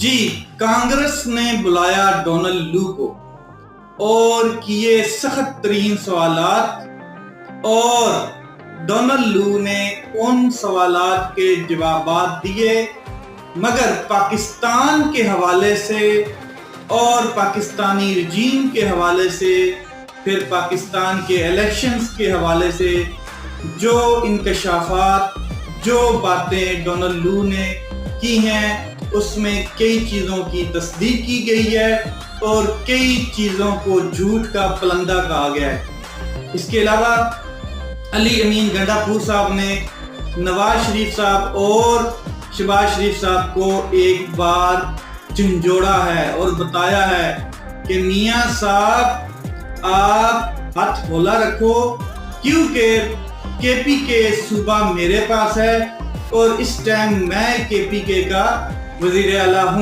جی کانگریس نے بلایا ڈونلڈ لو کو اور کیے سخت ترین سوالات، اور ڈونلڈ لو نے ان سوالات کے جوابات دیے، مگر پاکستان کے حوالے سے اور پاکستانی رجیم کے حوالے سے، پھر پاکستان کے الیکشنز کے حوالے سے جو انکشافات، جو باتیں ڈونلڈ لو نے کی ہیں، اس میں کئی چیزوں کی تصدیق کی گئی ہے اور کئی چیزوں کو جھوٹ کا پلندہ کہا گیا ہے۔ اس کے علاوہ علی امین گنڈاپور صاحب نے نواز شریف صاحب اور شہباز شریف صاحب کو ایک بار جھنجھوڑا ہے اور بتایا ہے کہ میاں صاحب آپ ہاتھ کھولا رکھو، کیونکہ کے پی کے صوبہ میرے پاس ہے اور اس ٹائم میں کے پی کے کا وزیر اعلیٰ ہوں۔